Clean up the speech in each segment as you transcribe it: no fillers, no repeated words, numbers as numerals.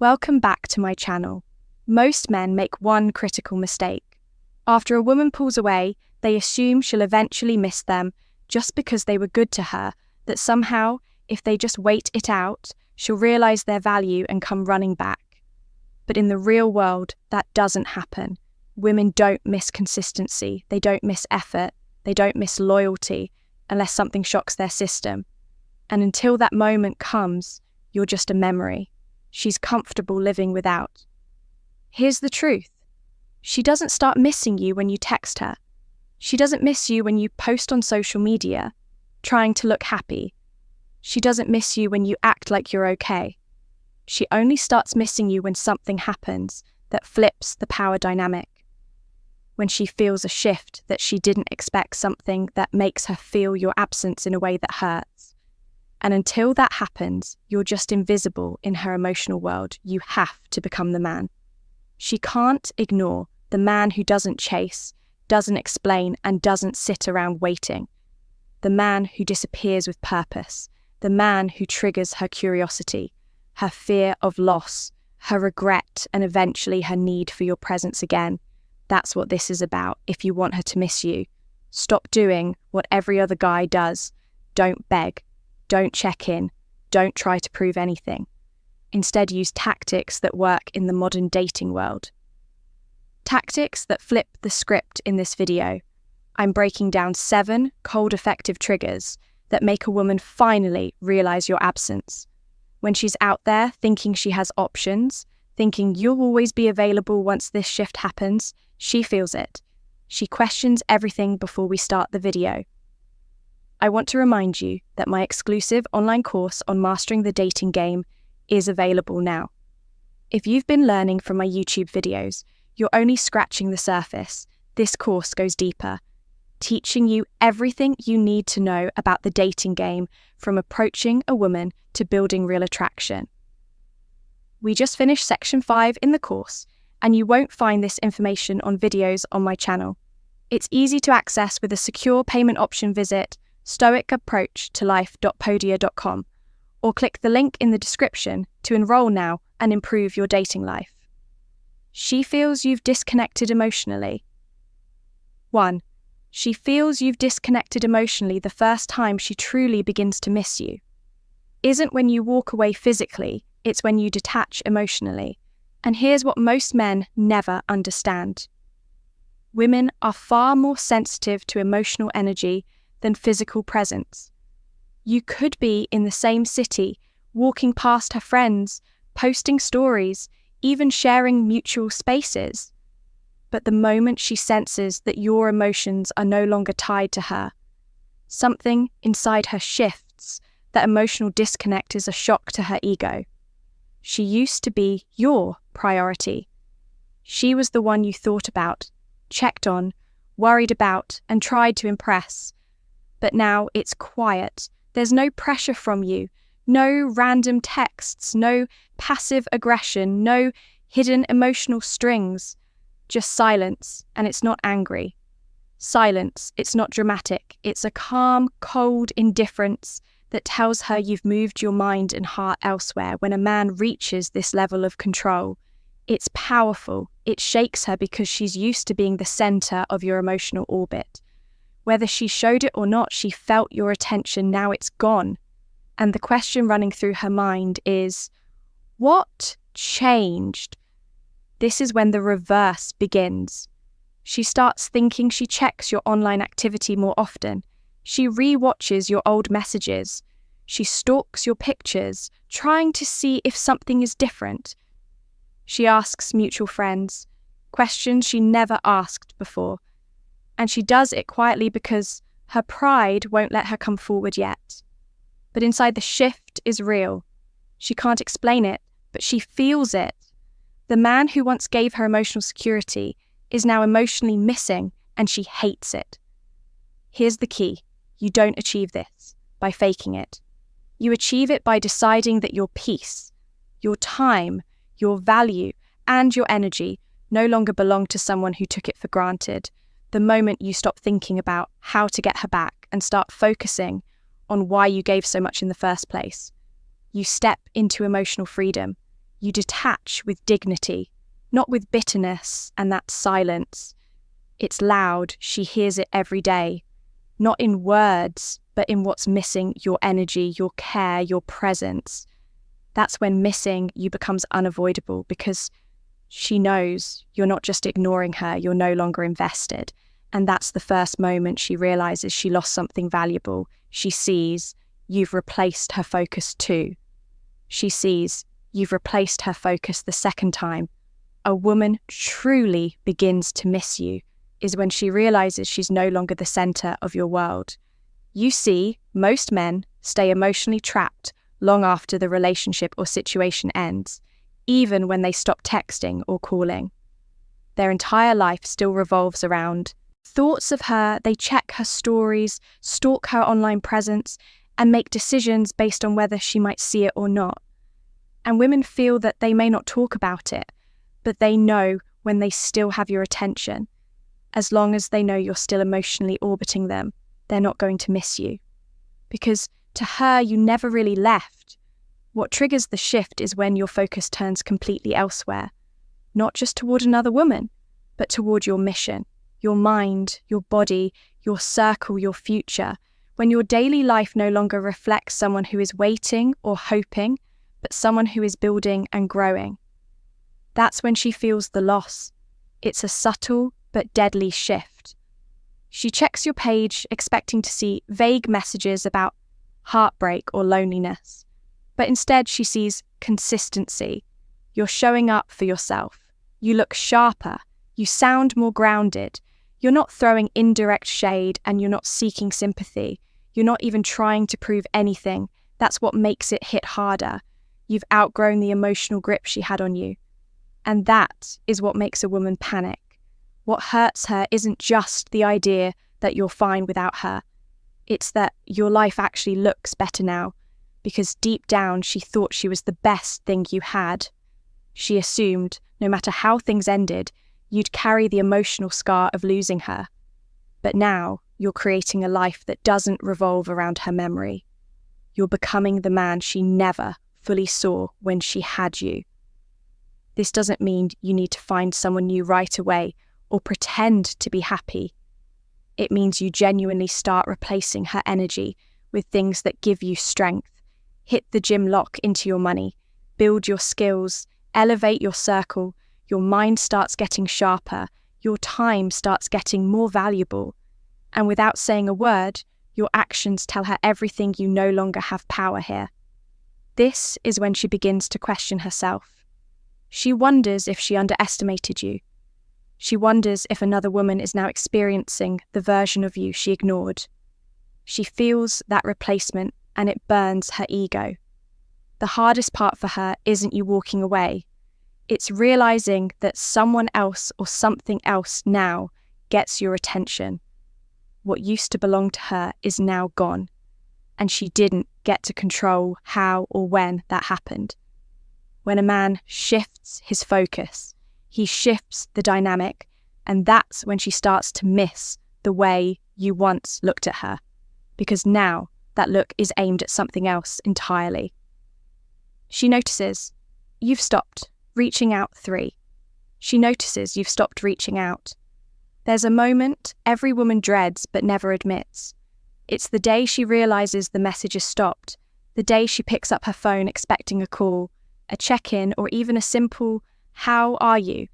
Welcome back to my channel. Most men make one critical mistake. After a woman pulls away, they assume she'll eventually miss them just because they were good to her, that somehow, if they just wait it out, she'll realize their value and come running back. But in the real world, that doesn't happen. Women don't miss consistency, they don't miss effort, they don't miss loyalty unless something shocks their system. And until that moment comes, you're just a memory. She's comfortable living without. Here's the truth. She doesn't start missing you when you text her. She doesn't miss you when you post on social media, trying to look happy. She doesn't miss you when you act like you're okay. She only starts missing you when something happens that flips the power dynamic. When she feels a shift that she didn't expect, something that makes her feel your absence in a way that hurts. And until that happens, you're just invisible in her emotional world. You have to become the man. She can't ignore the man who doesn't chase, doesn't explain, and doesn't sit around waiting. The man who disappears with purpose. The man who triggers her curiosity, her fear of loss, her regret, and eventually her need for your presence again. That's what this is about if you want her to miss you. Stop doing what every other guy does. Don't beg. Don't check in. Don't try to prove anything. Instead, use tactics that work in the modern dating world. Tactics that flip the script in this video. I'm breaking down 7 cold effective triggers that make a woman finally realize your absence. When she's out there thinking she has options, thinking you'll always be available once this shift happens, she feels it. She questions everything before we start the video. I want to remind you that my exclusive online course on mastering the dating game is available now. If you've been learning from my YouTube videos, you're only scratching the surface. This course goes deeper, teaching you everything you need to know about the dating game, from approaching a woman to building real attraction. We just finished section 5 in the course, and you won't find this information on videos on my channel. It's easy to access with a secure payment option. Visit stoicapproachtolife.podia.com or click the link in the description to enroll now and improve your dating life. She feels you've disconnected emotionally. 1. She feels you've disconnected emotionally the first time she truly begins to miss you. Isn't when you walk away physically, it's when you detach emotionally. And here's what most men never understand. Women are far more sensitive to emotional energy than physical presence. You could be in the same city, walking past her friends, posting stories, even sharing mutual spaces. But the moment she senses that your emotions are no longer tied to her, something inside her shifts. That emotional disconnect is a shock to her ego. She used to be your priority. She was the one you thought about, checked on, worried about, and tried to impress. But now it's quiet. There's no pressure from you, no random texts, no passive aggression, no hidden emotional strings. Just silence, and it's not angry. Silence, it's not dramatic. It's a calm, cold indifference that tells her you've moved your mind and heart elsewhere. When a man reaches this level of control, it's powerful. It shakes her because she's used to being the center of your emotional orbit. Whether she showed it or not, she felt your attention. Now it's gone. And the question running through her mind is, what changed? This is when the reverse begins. She starts thinking she checks your online activity more often. She re-watches your old messages. She stalks your pictures, trying to see if something is different. She asks mutual friends questions she never asked before. And she does it quietly because her pride won't let her come forward yet. But inside, the shift is real. She can't explain it, but she feels it. The man who once gave her emotional security is now emotionally missing, and she hates it. Here's the key. You don't achieve this by faking it. You achieve it by deciding that your peace, your time, your value, and your energy no longer belong to someone who took it for granted. The moment you stop thinking about how to get her back and start focusing on why you gave so much in the first place, you step into emotional freedom. You detach with dignity, not with bitterness and that silence. It's loud, she hears it every day, not in words, but in what's missing: your energy, your care, your presence. That's when missing you becomes unavoidable, because she knows you're not just ignoring her, you're no longer invested. And that's the first moment she realizes she lost something valuable. She sees you've replaced her focus too. She sees you've replaced her focus the second time. A woman truly begins to miss you is when she realizes she's no longer the center of your world. You see, most men stay emotionally trapped long after the relationship or situation ends, even when they stop texting or calling. Their entire life still revolves around thoughts of her. They check her stories, stalk her online presence, and make decisions based on whether she might see it or not. And women feel that they may not talk about it, but they know when they still have your attention. As long as they know you're still emotionally orbiting them, they're not going to miss you. Because to her, you never really left. What triggers the shift is when your focus turns completely elsewhere, not just toward another woman, but toward your mission, your mind, your body, your circle, your future. When your daily life no longer reflects someone who is waiting or hoping, but someone who is building and growing. That's when she feels the loss. It's a subtle but deadly shift. She checks your page expecting to see vague messages about heartbreak or loneliness, but instead she sees consistency. You're showing up for yourself. You look sharper. You sound more grounded. You're not throwing indirect shade, and you're not seeking sympathy. You're not even trying to prove anything. That's what makes it hit harder. You've outgrown the emotional grip she had on you. And that is what makes a woman panic. What hurts her isn't just the idea that you're fine without her. It's that your life actually looks better now, because deep down she thought she was the best thing you had. She assumed, no matter how things ended, you'd carry the emotional scar of losing her. But now you're creating a life that doesn't revolve around her memory. You're becoming the man she never fully saw when she had you. This doesn't mean you need to find someone new right away or pretend to be happy. It means you genuinely start replacing her energy with things that give you strength. Hit the gym lock into your money, build your skills, elevate your circle. Your mind starts getting sharper, your time starts getting more valuable, and without saying a word, your actions tell her everything: you no longer have power here. This is when she begins to question herself. She wonders if she underestimated you. She wonders if another woman is now experiencing the version of you she ignored. She feels that replacement, and it burns her ego. The hardest part for her isn't you walking away. It's realizing that someone else or something else now gets your attention. What used to belong to her is now gone, and she didn't get to control how or when that happened. When a man shifts his focus, he shifts the dynamic, and that's when she starts to miss the way you once looked at her, because now that look is aimed at something else entirely. She notices you've stopped reaching out 3. She notices you've stopped reaching out. There's a moment every woman dreads but never admits. It's the day she realizes the message is stopped, the day she picks up her phone expecting a call, a check-in, or even a simple, "How are you?"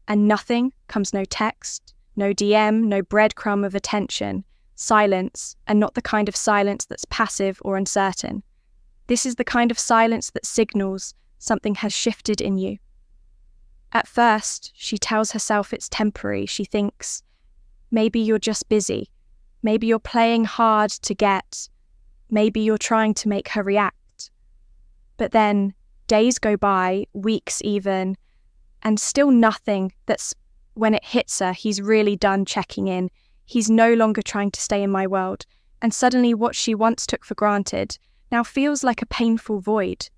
And nothing comes: no text, no DM, no breadcrumb of attention, silence, and not the kind of silence that's passive or uncertain. This is the kind of silence that signals something has shifted in you. At first, she tells herself it's temporary. She thinks, maybe you're just busy. Maybe you're playing hard to get. Maybe you're trying to make her react. But then days go by, weeks even, and still nothing. That's when it hits her. He's really done checking in. He's no longer trying to stay in my world. And suddenly what she once took for granted now feels like a painful void.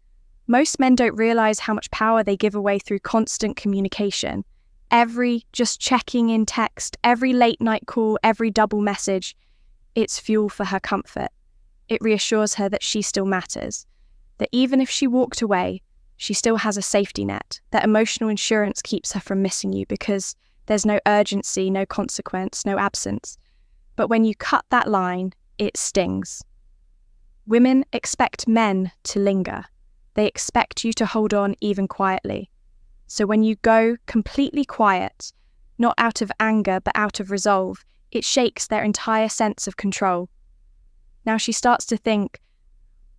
Most men don't realize how much power they give away through constant communication. Every just checking in text, every late night call, every double message, it's fuel for her comfort. It reassures her that she still matters, that even if she walked away, she still has a safety net. That emotional insurance keeps her from missing you because there's no urgency, no consequence, no absence. But when you cut that line, it stings. Women expect men to linger. They expect you to hold on even quietly. So when you go completely quiet, not out of anger but out of resolve, it shakes their entire sense of control. Now she starts to think,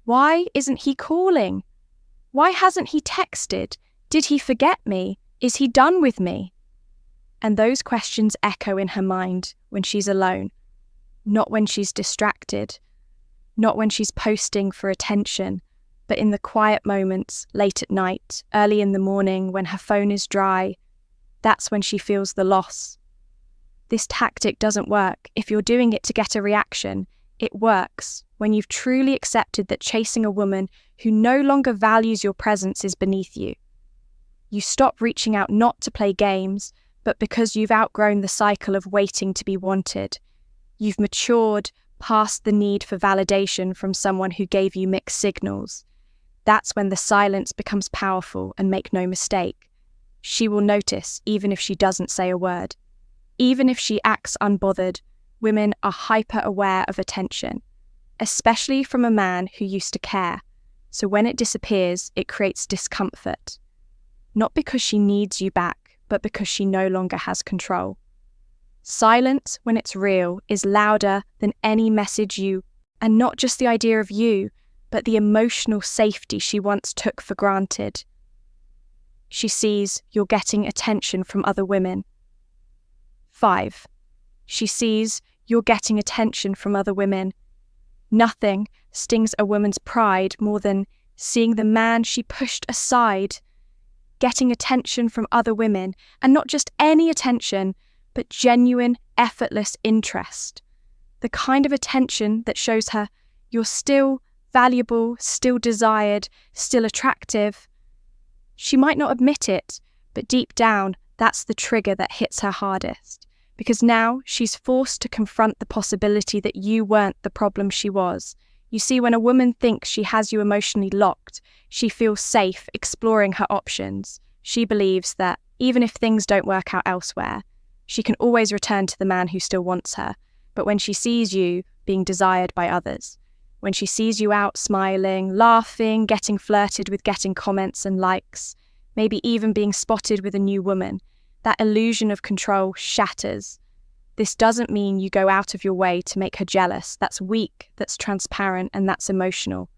why isn't he calling? Why hasn't he texted? Did he forget me? Is he done with me? And those questions echo in her mind when she's alone, not when she's distracted, not when she's posting for attention, but in the quiet moments, late at night, early in the morning, when her phone is dry. That's when she feels the loss. This tactic doesn't work if you're doing it to get a reaction. It works when you've truly accepted that chasing a woman who no longer values your presence is beneath you. You stop reaching out not to play games, but because you've outgrown the cycle of waiting to be wanted. You've matured past the need for validation from someone who gave you mixed signals. That's when the silence becomes powerful, and make no mistake, she will notice even if she doesn't say a word. Even if she acts unbothered, women are hyper-aware of attention, especially from a man who used to care. So when it disappears, it creates discomfort. Not because she needs you back, but because she no longer has control. Silence, when it's real, is louder than any message and not just the idea of you, but the emotional safety she once took for granted. She sees you're getting attention from other women. 5. She sees you're getting attention from other women. Nothing stings a woman's pride more than seeing the man she pushed aside getting attention from other women, and not just any attention, but genuine, effortless interest. The kind of attention that shows her you're still valuable, still desired, still attractive. She might not admit it, but deep down, that's the trigger that hits her hardest. Because now she's forced to confront the possibility that you weren't the problem she was. You see, when a woman thinks she has you emotionally locked, she feels safe exploring her options. She believes that even if things don't work out elsewhere, she can always return to the man who still wants her. But when she sees you being desired by others, when she sees you out smiling, laughing, getting flirted with, getting comments and likes, maybe even being spotted with a new woman, that illusion of control shatters. This doesn't mean you go out of your way to make her jealous. That's weak, that's transparent, and that's emotional.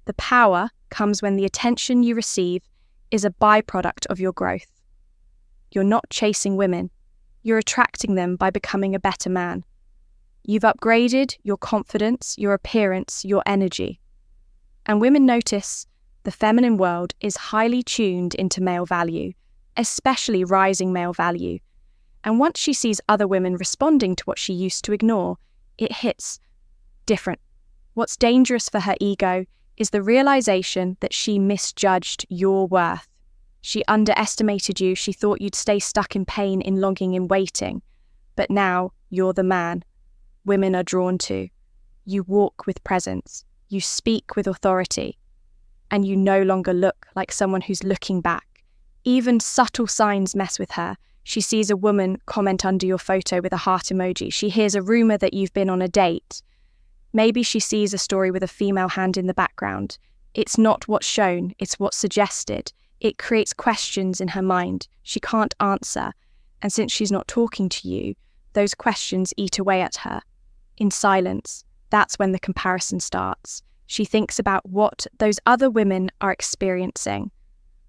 The power comes when the attention you receive is a byproduct of your growth. You're not chasing women. You're attracting them by becoming a better man. You've upgraded your confidence, your appearance, your energy. And women notice the feminine world is highly tuned into male value, especially rising male value. And once she sees other women responding to what she used to ignore, it hits different. What's dangerous for her ego is the realization that she misjudged your worth. She underestimated you. She thought you'd stay stuck in pain, in longing, in waiting. But now you're the man women are drawn to. You walk with presence. You speak with authority. And you no longer look like someone who's looking back. Even subtle signs mess with her. She sees a woman comment under your photo with a heart emoji. She hears a rumor that you've been on a date. Maybe she sees a story with a female hand in the background. It's not what's shown, it's what's suggested. It creates questions in her mind she can't answer. And since she's not talking to you, those questions eat away at her. In silence, that's when the comparison starts. She thinks about what those other women are experiencing.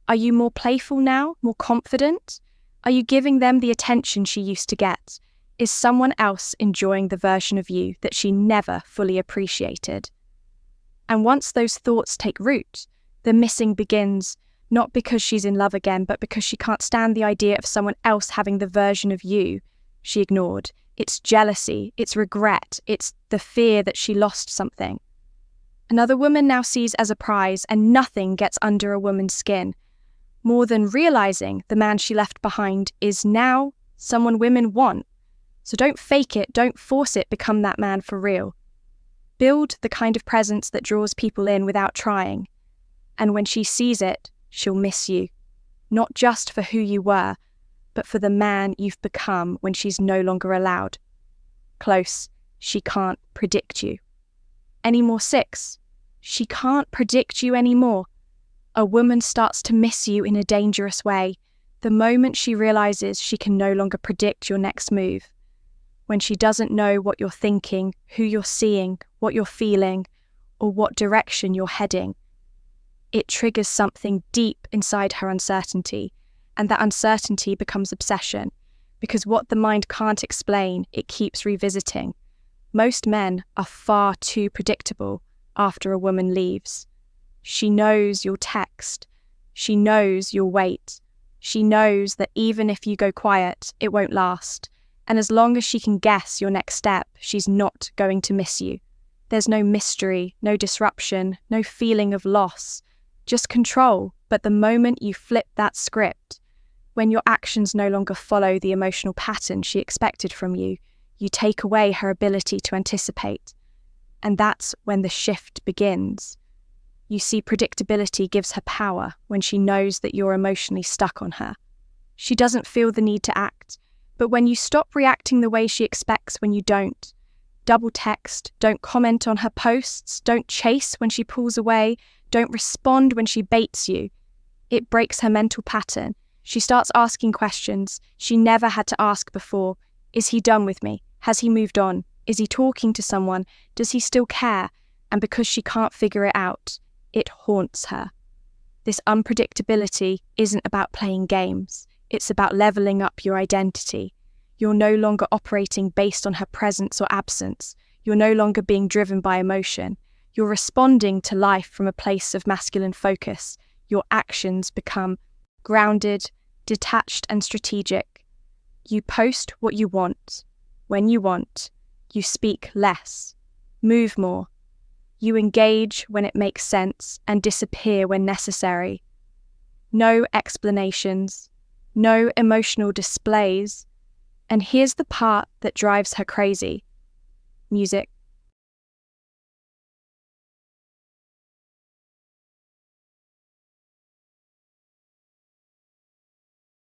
Are you more playful now, more confident? Are you giving them the attention she used to get? Is someone else enjoying the version of you that she never fully appreciated? And once those thoughts take root, the missing begins, not because she's in love again, but because she can't stand the idea of someone else having the version of you she ignored. It's jealousy, it's regret, it's the fear that she lost something. Another woman now sees as a prize, and nothing gets under a woman's skin more than realizing the man she left behind is now someone women want. So don't fake it, don't force it, become that man for real. Build the kind of presence that draws people in without trying. And when she sees it, she'll miss you, not just for who you were, but for the man you've become when she's no longer allowed. Close, she can't predict you. Any more 6, she can't predict you anymore. A woman starts to miss you in a dangerous way the moment she realizes she can no longer predict your next move. When she doesn't know what you're thinking, who you're seeing, what you're feeling, or what direction you're heading. It triggers something deep inside her uncertainty, and that uncertainty becomes obsession, because what the mind can't explain, it keeps revisiting. Most men are far too predictable after a woman leaves. She knows you'll text. She knows you'll wait. She knows that even if you go quiet, it won't last. And as long as she can guess your next step, she's not going to miss you. There's no mystery, no disruption, no feeling of loss, just control. But the moment you flip that script, when your actions no longer follow the emotional pattern she expected from you, you take away her ability to anticipate. And that's when the shift begins. You see, predictability gives her power when she knows that you're emotionally stuck on her. She doesn't feel the need to act, but when you stop reacting the way she expects when you don't, double text, don't comment on her posts, don't chase when she pulls away, don't respond when she baits you, it breaks her mental pattern. She starts asking questions she never had to ask before. Is he done with me? Has he moved on? Is he talking to someone? Does he still care? And because she can't figure it out, it haunts her. This unpredictability isn't about playing games. It's about leveling up your identity. You're no longer operating based on her presence or absence. You're no longer being driven by emotion. You're responding to life from a place of masculine focus. Your actions become grounded, detached, and strategic. You post what you want, when you want. You speak less, move more. You engage when it makes sense and disappear when necessary. No explanations, no emotional displays. And here's the part that drives her crazy. Music,